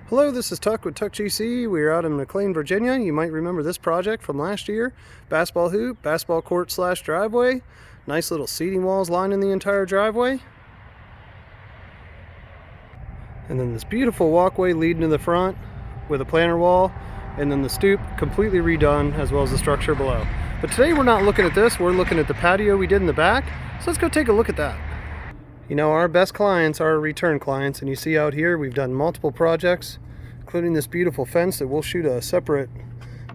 Hello, this is Tuck with Tuck GC. We are out in McLean, Virginia. You might remember this project from last year. Basketball hoop, basketball court / driveway. Nice little seating walls lining the entire driveway. And then this beautiful walkway leading to the front with a planter wall. And then the stoop completely redone, as well as the structure below. But today we're not looking at this, we're looking at the patio we did in the back. So let's go take a look at that. You know, our best clients are return clients, and you see out here we've done multiple projects, including this beautiful fence that we'll shoot a separate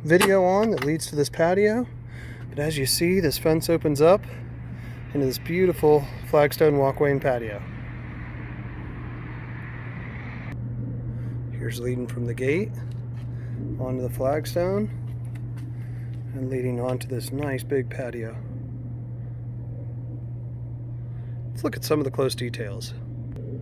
video on that leads to this patio. But as you see, this fence opens up into this beautiful flagstone walkway and patio. Here's leading from the gate onto the flagstone and leading onto this nice big patio. Let's look at some of the close details.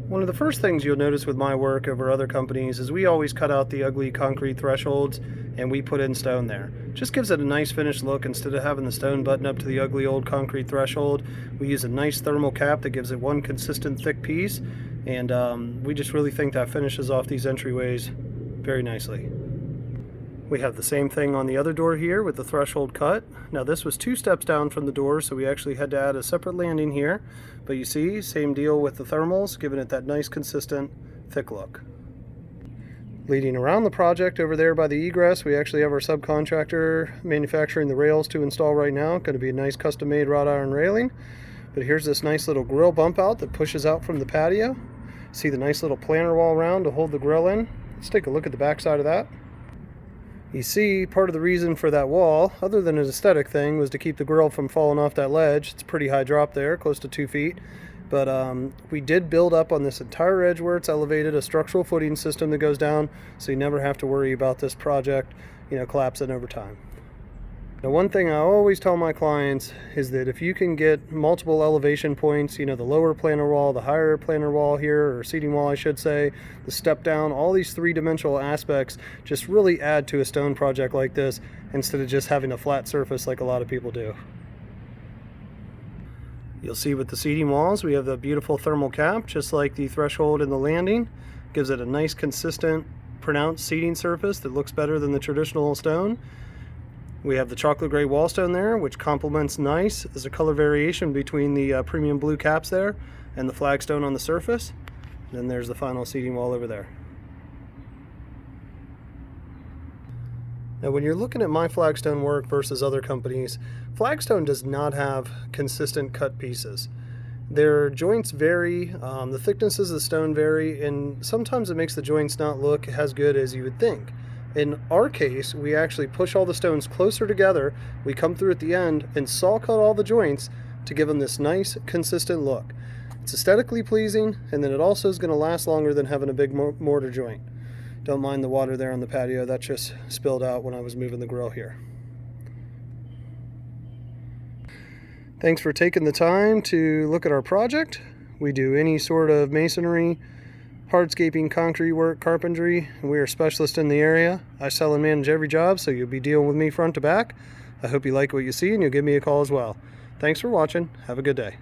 One of the first things you'll notice with my work over other companies is we always cut out the ugly concrete thresholds and we put in stone there. Just gives it a nice finished look. Instead of having the stone button up to the ugly old concrete threshold, we use a nice thermal cap that gives it one consistent thick piece, and we just really think that finishes off these entryways very nicely. We have the same thing on the other door here with the threshold cut. Now this was 2 steps down from the door, so we actually had to add a separate landing here. But you see, same deal with the thermals, giving it that nice consistent thick look. Leading around the project over there by the egress, we actually have our subcontractor manufacturing the rails to install right now. Going to be a nice custom made wrought iron railing. But here's this nice little grill bump out that pushes out from the patio. See the nice little planter wall around to hold the grill in. Let's take a look at the back side of that. You see, part of the reason for that wall, other than an aesthetic thing, was to keep the grill from falling off that ledge. It's a pretty high drop there, close to 2 feet. But we did build up on this entire edge where it's elevated a structural footing system that goes down, so you never have to worry about this project, collapsing over time. Now, one thing I always tell my clients is that if you can get multiple elevation points, the lower planter wall, the higher planter wall here, or seating wall I should say, the step down, all these 3-dimensional aspects just really add to a stone project like this instead of just having a flat surface like a lot of people do. You'll see with the seating walls we have the beautiful thermal cap, just like the threshold and the landing. Gives it a nice consistent pronounced seating surface that looks better than the traditional stone. We have the chocolate gray wall stone there, which complements nice as a color variation between the premium blue caps there and the flagstone on the surface. And then there's the final seating wall over there. Now, when you're looking at my flagstone work versus other companies, flagstone does not have consistent cut pieces. Their joints vary, the thicknesses of the stone vary, and sometimes it makes the joints not look as good as you would think. In our case, we actually push all the stones closer together, we come through at the end and saw cut all the joints to give them this nice, consistent look. It's aesthetically pleasing, and then it also is going to last longer than having a big mortar joint. Don't mind the water there on the patio, that just spilled out when I was moving the grill here. Thanks for taking the time to look at our project. We do any sort of masonry, hardscaping, concrete work, carpentry, and we are specialists in the area. I sell and manage every job, so you'll be dealing with me front to back. I hope you like what you see, and you'll give me a call as well. Thanks for watching. Have a good day.